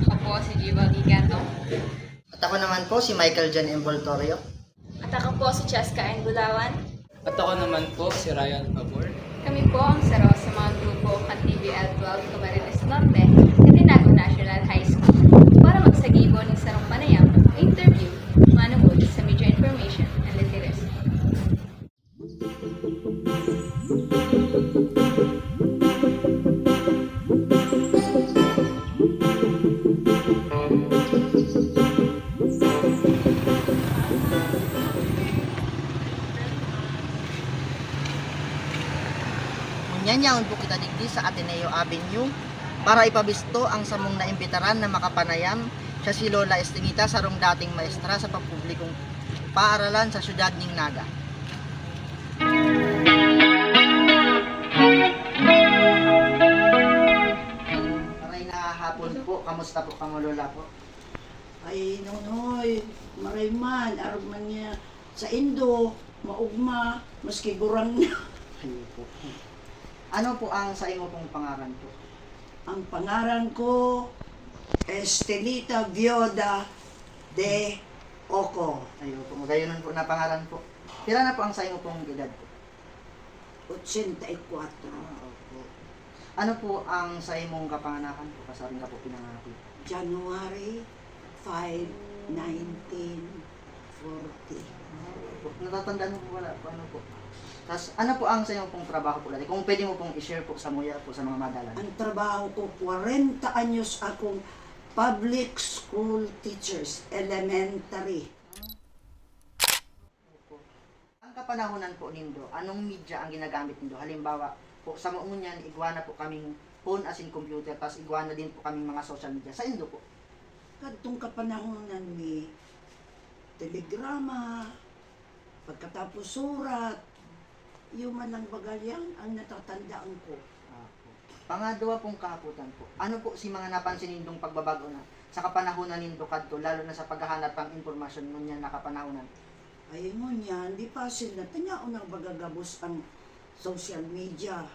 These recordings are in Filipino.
Ako po si Jiva Giganto. At ako naman po si Michael John Envoltorio. At ako po si Cheska N. Bulawan. At ako naman po si Ryan Pabor. Kami po ang saro sa mga grupo at TVL 12 Camarines Norte, Catinago National High School para magsagibo ng sarong panayam, interview, manood sa media information and literacy. Munyanyaon po kita digdi sa Ateneo Avenue para ipabisto ang samong naimbitaran na makapanayam siya si Lola Estinita sarong dating maestra sa pampublikong paaralan sa syudad ning Naga. Maray na hapon po, kamusta po kamo Lola po? Ay, nonoy, maray man, arog man niya sa Indo, maugma, maski gurang niya. Ayun po. Ano po ang sa imo pong pangaran po? Ang pangaran ko, Estelita Vioda de Oco, Ayun po, magayon po na pangalan po. Pila na po ang sa imo pong edad po? 84. Opo. Ano po ang sa imong kapanganakan po? Kasaring ka po pinanganak. January 5, 1940. Po. Natatandaan mo po wala po ano po. Tapos ano po ang sa imong pong trabaho po dati? Kung pwede mo pong i-share po sa muya po sa mga madalan. Ang trabaho ko, 40 anyos akong public school teachers, elementary. Opo. Ang kapanahonan po nindo, anong media ang ginagamit nindo? Halimbawa po sa muunyan, igwana po kaming phone as in computer, tapos igwana din po kaming mga social media. Sa indo po? Kadtong kapanahonan mi telegrama, pagkatapos surat, yung man lang bagalyan ang natatandaan ko. Opo. Pangadwa pong kahaputan po. Ano po si mga napansin nindong pagbabago na sa kapanahonan nindo kadto lalo na sa paghahanap ng impormasyon ngunyan na kapanahonan? Ayun mo niyan, di pasil na tanyaon ang bagagabos ang social media.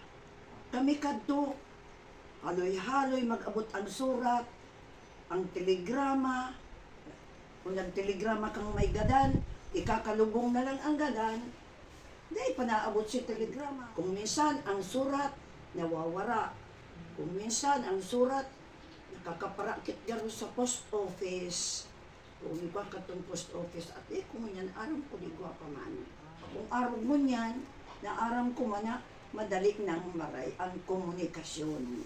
Kami kadto, haloy-haloy mag-abot ang surat, ang telegrama. Kung nag-telegrama kang may gadan, ikakalubong na lang ang gadan, dahil pa naabot si telegrama. Kung minsan ang surat, nawawara. Kung minsan ang surat, nakakaparakit garo sa post office. Kung iba katong post office, at kung yan, aram ko di gwa pa man. Kung aram mo yan, na aram ko man na madali nang maray ang komunikasyon.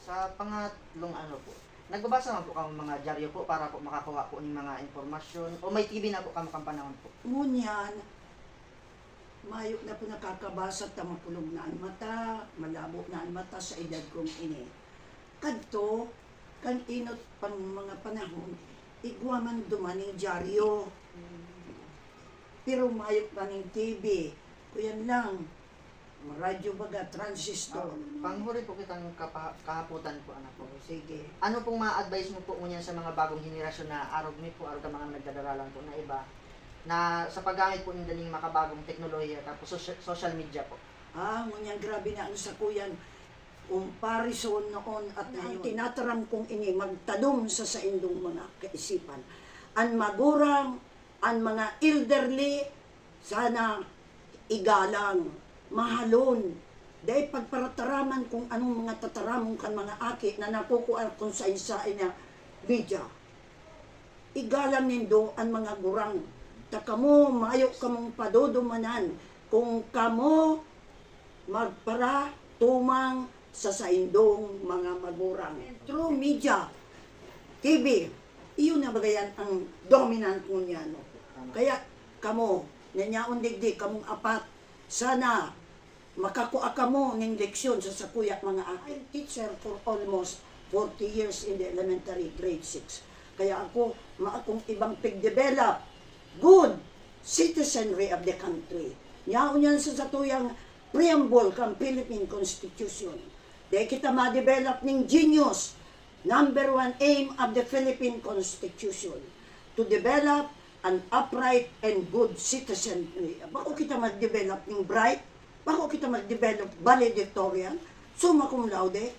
Sa pangatlong ano po, nagbabasa man po kami mga dyaryo po para po makakuha po ng mga informasyon o may TV na po kami kang panahon po. Ngunyan, mayo na po nakakabasa ta mapulog na ang mata, malabo na ang mata sa edad kong ini. Kadto, kan inot pang mga panahon, igwa man dumaning dyaryo. Pero mayo pa ning TV. Kuyan lang, radyo baga, transistor. Panghuri po kitang kahaputan po anak po. Sige. Ano pong ma-advise mo po ngunyan sa mga bagong henerasyon na arog mi po, arog ka mga nagdadaralan po na iba na sa paggamit po nila ng makabagong teknolohiya tapos social media po? Ngunyan grabe na ang sakuyan. Comparison noon at ngayon. Tinataram kong ini magtalom sa indong mga kaisipan. Ang magurang, ang mga elderly, sana igalang, mahalon. Dahil pagparataraman kung anong mga tataramong kan mga aki na nakukuha kung sa isa na media. Igalang nindo ang mga gurang. Takamo, mayo kamong padodumanan kung kamo magpara tumang sa saindong mga magurang. Through media, TV, iyon na bagayan ang dominant mo niya. No? Kaya kamo, nanyaon digdi, kamong apat, sana makakuha ka mo ng leksyon sa sakuya mga aking teacher for almost 40 years in the elementary grade 6. Kaya ako, maakong ibang pig-develop good citizenry of the country. Yaon yan sa satuyang preamble kang Philippine Constitution. Dahil kita ma-develop ng genius, number one aim of the Philippine Constitution, to develop an upright and good citizenry. Bako kita mag-develop ng bright, bako kita mag-develop valedictorian, summa cum laude.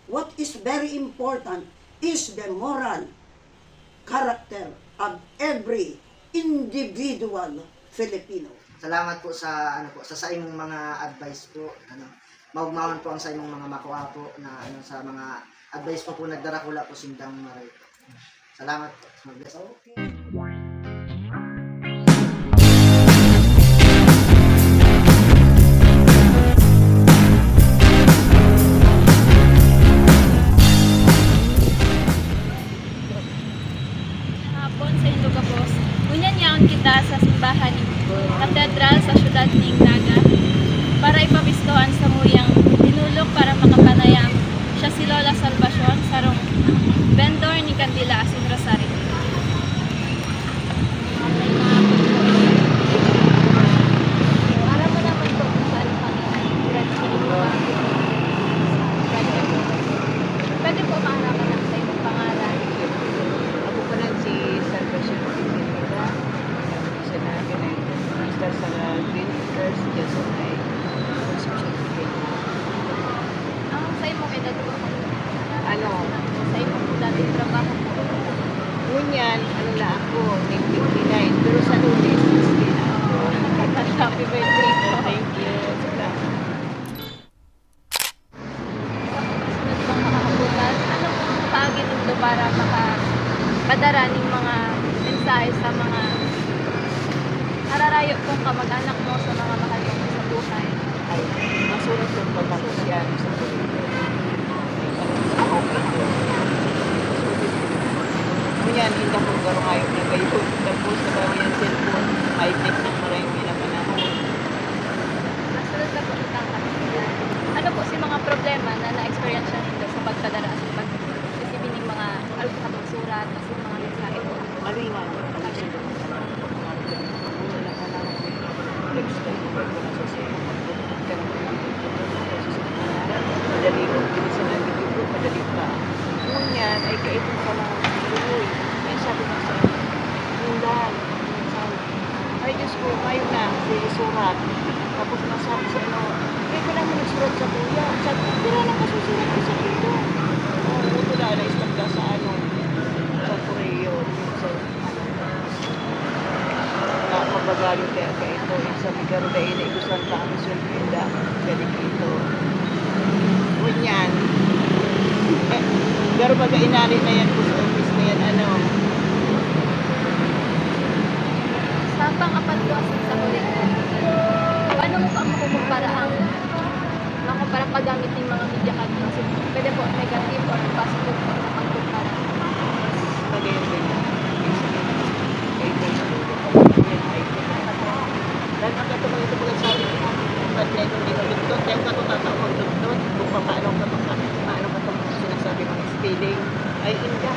What is very important, is the moral character of every individual Filipino. Salamat po sa sa imong mga advice po. Maugmaon po ang sa imong mga makuha po na sa mga advice po nagdarakula po sindang maray. Salamat po. Mag-bless. Hapon sa Ilocos, ngunyan yaon kita sa simbahan ni Katedral sa syudad ning Naga para ipabistohan sa muyang tinulog para makapanayam siya si Lola Salvacion sarong vendor ni Candila Asin Rosario. Alam mo naman po kung saan kami pwede po maaraman lang sa iyong pangalan. Ako pa lang si Salvation Pineda. Isa na Minister sa Green First, dyan sa may Conception Pineda. Sa imong edad po, Ano, sa imong dating trabaho po, ngunyan, ano na ako, 1959. Pero sa Lunes, 60 na ako. happy birthday po. Thank you. Salamat. Sunod pang makakabutan, ano pong paagin nito para makapadara ng mga mensahe sa mga nararayo pong kamag-anak mo sa mga mahal mo sa buhay? Ay, masulat yung patapos yan sa Pilipinas. Ngunyan, hindi ako garungayok na kayo. Tapos sa bawa yung cellphone, high-tech na maraming pinapanahon. Nasunod na po itang kapitilan. Ano po si mga problema na na-experience nito sa pagpadara sa pag-isipin ng mga alphabet surat at mga mensahe po? Malingan. Madali ko, pinisalan ko, madali pa. Ngunyan ay kaitong ka lang tuloy. Ay sabi na sa Mundan. Ay Diyos ko, ngayon na, si surat. Tapos nasabi sa ano, kaya lang mo nagsurat sa kuya. Sabi ko, pira lang kasusurat ko sa kuya. Ito na, na-stop ka sa ano, sa Koreo, sa mabagalong kaya ka ito sa Migaro na ina igusan pa ang sulpinda galing ito ngunyan garo baga inari na yan po sa office na yan ano Sa pang-apat ko sa huling paano mo pa makukumpara ang makumpara paggamit ng mga media card kasi pwede po negative or positive po na pagkumpara. magayon din kaya ito sa lulo dahil magkatumang ito pala sa akin ba't na itong dito kaya ka ito tatawag doon kung paano ka itong sinasabi mga spelling ay inga